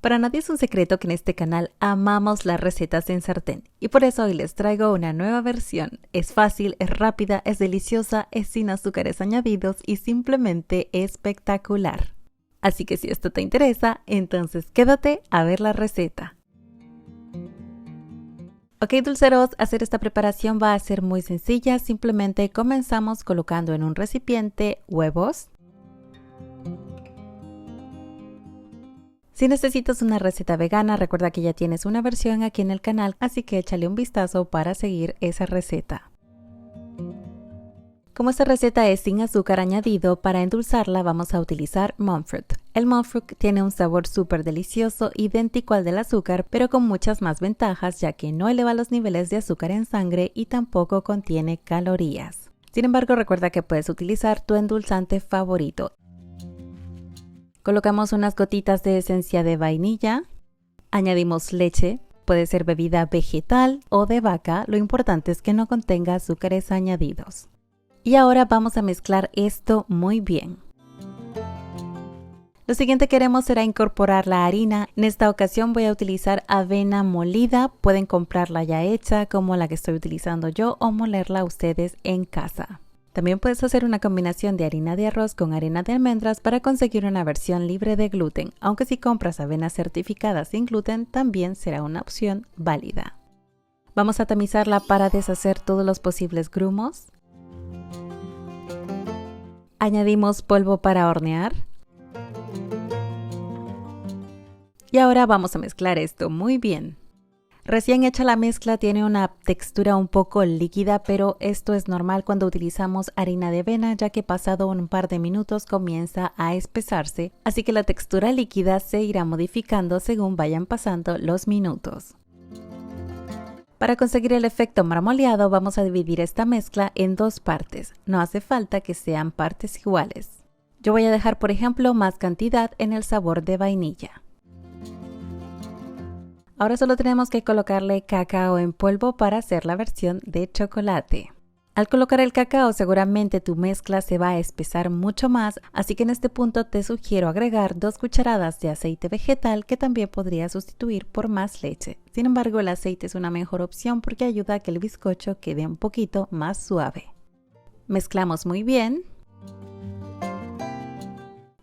Para nadie es un secreto que en este canal amamos las recetas en sartén y por eso hoy les traigo una nueva versión. Es fácil, es rápida, es deliciosa, es sin azúcares añadidos y simplemente espectacular. Así que si esto te interesa, entonces quédate a ver la receta. Ok, dulceros, hacer esta preparación va a ser muy sencilla. Simplemente comenzamos colocando en un recipiente huevos. Si necesitas una receta vegana, recuerda que ya tienes una versión aquí en el canal, así que échale un vistazo para seguir esa receta. Como esta receta es sin azúcar añadido, para endulzarla vamos a utilizar monk fruit. El monk fruit tiene un sabor súper delicioso, idéntico al del azúcar, pero con muchas más ventajas, ya que no eleva los niveles de azúcar en sangre y tampoco contiene calorías. Sin embargo, recuerda que puedes utilizar tu endulzante favorito. Colocamos unas gotitas de esencia de vainilla, añadimos leche, puede ser bebida vegetal o de vaca, lo importante es que no contenga azúcares añadidos. Y ahora vamos a mezclar esto muy bien. Lo siguiente que haremos será incorporar la harina. En esta ocasión voy a utilizar avena molida, pueden comprarla ya hecha como la que estoy utilizando yo o molerla ustedes en casa. También puedes hacer una combinación de harina de arroz con harina de almendras para conseguir una versión libre de gluten, aunque si compras avena certificada sin gluten también será una opción válida. Vamos a tamizarla para deshacer todos los posibles grumos. Añadimos polvo para hornear. Y ahora vamos a mezclar esto muy bien. Recién hecha la mezcla tiene una textura un poco líquida, pero esto es normal cuando utilizamos harina de avena, ya que pasado un par de minutos comienza a espesarse, así que la textura líquida se irá modificando según vayan pasando los minutos. Para conseguir el efecto marmoleado vamos a dividir esta mezcla en dos partes, no hace falta que sean partes iguales. Yo voy a dejar por ejemplo más cantidad en el sabor de vainilla. Ahora solo tenemos que colocarle cacao en polvo para hacer la versión de chocolate. Al colocar el cacao seguramente tu mezcla se va a espesar mucho más, así que en este punto te sugiero agregar 2 cucharadas de aceite vegetal que también podría sustituir por más leche. Sin embargo, el aceite es una mejor opción porque ayuda a que el bizcocho quede un poquito más suave. Mezclamos muy bien.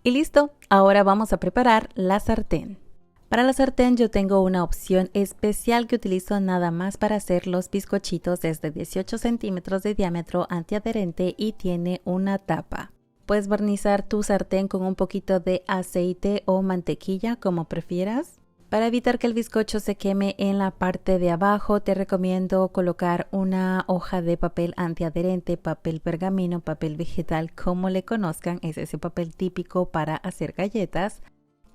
Y listo, ahora vamos a preparar la sartén. Para la sartén yo tengo una opción especial que utilizo nada más para hacer los bizcochitos desde 18 centímetros de diámetro antiadherente y tiene una tapa. Puedes barnizar tu sartén con un poquito de aceite o mantequilla como prefieras. Para evitar que el bizcocho se queme en la parte de abajo te recomiendo colocar una hoja de papel antiadherente, papel pergamino, papel vegetal como le conozcan, es ese papel típico para hacer galletas.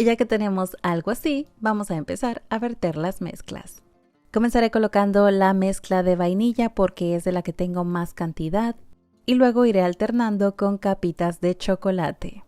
Y ya que tenemos algo así, vamos a empezar a verter las mezclas. Comenzaré colocando la mezcla de vainilla porque es de la que tengo más cantidad y luego iré alternando con capitas de chocolate.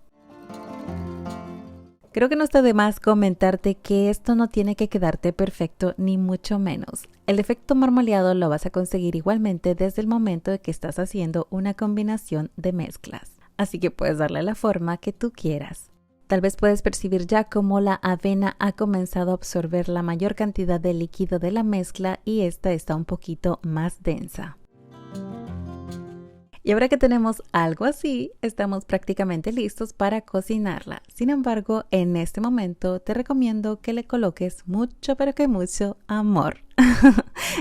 Creo que no está de más comentarte que esto no tiene que quedarte perfecto ni mucho menos. El efecto marmoleado lo vas a conseguir igualmente desde el momento de que estás haciendo una combinación de mezclas. Así que puedes darle la forma que tú quieras. Tal vez puedes percibir ya cómo la avena ha comenzado a absorber la mayor cantidad de líquido de la mezcla y esta está un poquito más densa. Y ahora que tenemos algo así, estamos prácticamente listos para cocinarla. Sin embargo, en este momento te recomiendo que le coloques mucho, pero que mucho amor.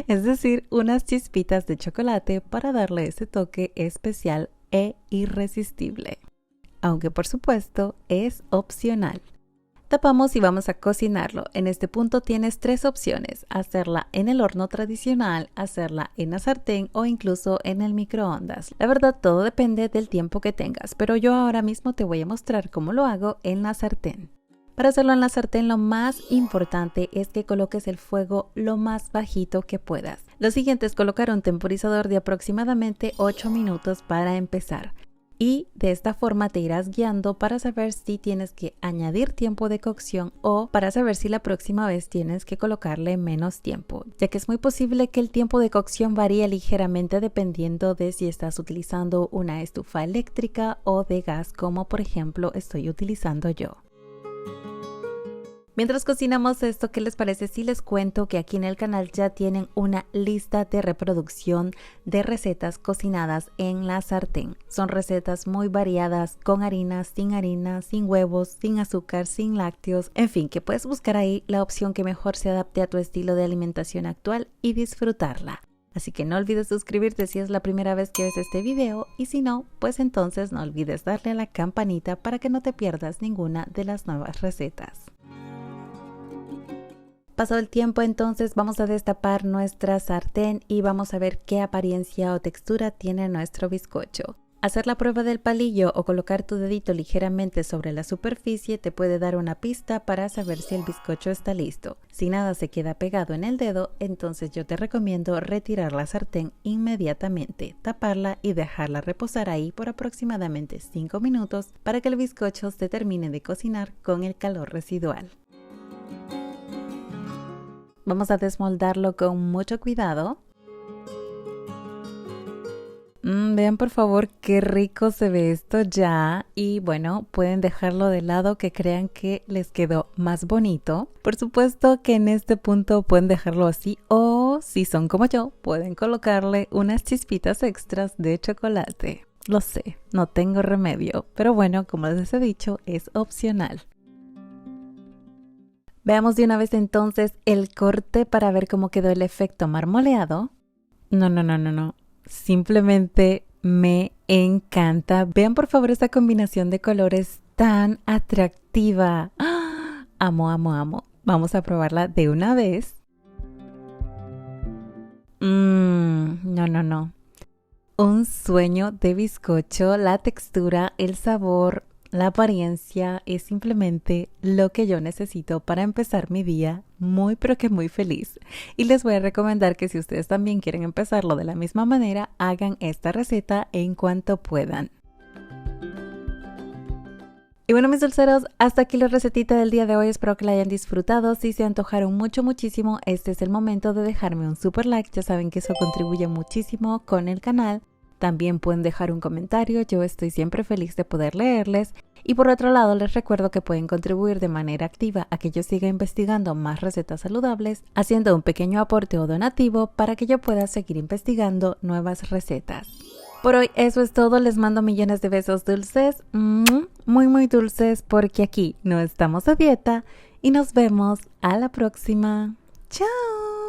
Es decir, unas chispitas de chocolate para darle ese toque especial e irresistible. Aunque por supuesto es opcional. Tapamos y vamos a cocinarlo. En este punto tienes 3 opciones: hacerla en el horno tradicional, hacerla en la sartén o incluso en el microondas. La verdad todo depende del tiempo que tengas, pero yo ahora mismo te voy a mostrar cómo lo hago en la sartén. Para hacerlo en la sartén lo más importante es que coloques el fuego lo más bajito que puedas. Lo siguiente es colocar un temporizador de aproximadamente 8 minutos para empezar. Y de esta forma te irás guiando para saber si tienes que añadir tiempo de cocción o para saber si la próxima vez tienes que colocarle menos tiempo, ya que es muy posible que el tiempo de cocción varíe ligeramente dependiendo de si estás utilizando una estufa eléctrica o de gas, como por ejemplo estoy utilizando yo. Mientras cocinamos esto, ¿qué les parece si les cuento que aquí en el canal ya tienen una lista de reproducción de recetas cocinadas en la sartén? Son recetas muy variadas, con harina, sin huevos, sin azúcar, sin lácteos, en fin, que puedes buscar ahí la opción que mejor se adapte a tu estilo de alimentación actual y disfrutarla. Así que no olvides suscribirte si es la primera vez que ves este video y si no, pues entonces no olvides darle a la campanita para que no te pierdas ninguna de las nuevas recetas. Pasado el tiempo, entonces vamos a destapar nuestra sartén y vamos a ver qué apariencia o textura tiene nuestro bizcocho. Hacer la prueba del palillo o colocar tu dedito ligeramente sobre la superficie te puede dar una pista para saber si el bizcocho está listo. Si nada se queda pegado en el dedo, entonces yo te recomiendo retirar la sartén inmediatamente, taparla y dejarla reposar ahí por aproximadamente 5 minutos para que el bizcocho se termine de cocinar con el calor residual. Vamos a desmoldarlo con mucho cuidado. Vean por favor qué rico se ve esto ya y bueno, pueden dejarlo de lado que crean que les quedó más bonito. Por supuesto que en este punto pueden dejarlo así o si son como yo, pueden colocarle unas chispitas extras de chocolate. Lo sé, no tengo remedio, pero bueno, como les he dicho, es opcional. Veamos de una vez entonces el corte para ver cómo quedó el efecto marmoleado. No. Simplemente me encanta. Vean por favor esta combinación de colores tan atractiva. ¡Ah! Amo. Vamos a probarla de una vez. No. Un sueño de bizcocho, la textura, el sabor. La apariencia es simplemente lo que yo necesito para empezar mi día muy pero que muy feliz. Y les voy a recomendar que si ustedes también quieren empezarlo de la misma manera, hagan esta receta en cuanto puedan. Y bueno, mis dulceros, hasta aquí la recetita del día de hoy. Espero que la hayan disfrutado. Si se antojaron muchísimo, este es el momento de dejarme un super like. Ya saben que eso contribuye muchísimo con el canal. También pueden dejar un comentario, yo estoy siempre feliz de poder leerles. Y por otro lado, les recuerdo que pueden contribuir de manera activa a que yo siga investigando más recetas saludables, haciendo un pequeño aporte o donativo para que yo pueda seguir investigando nuevas recetas. Por hoy eso es todo, les mando millones de besos dulces, muy dulces, porque aquí no estamos a dieta y nos vemos a la próxima. ¡Chao!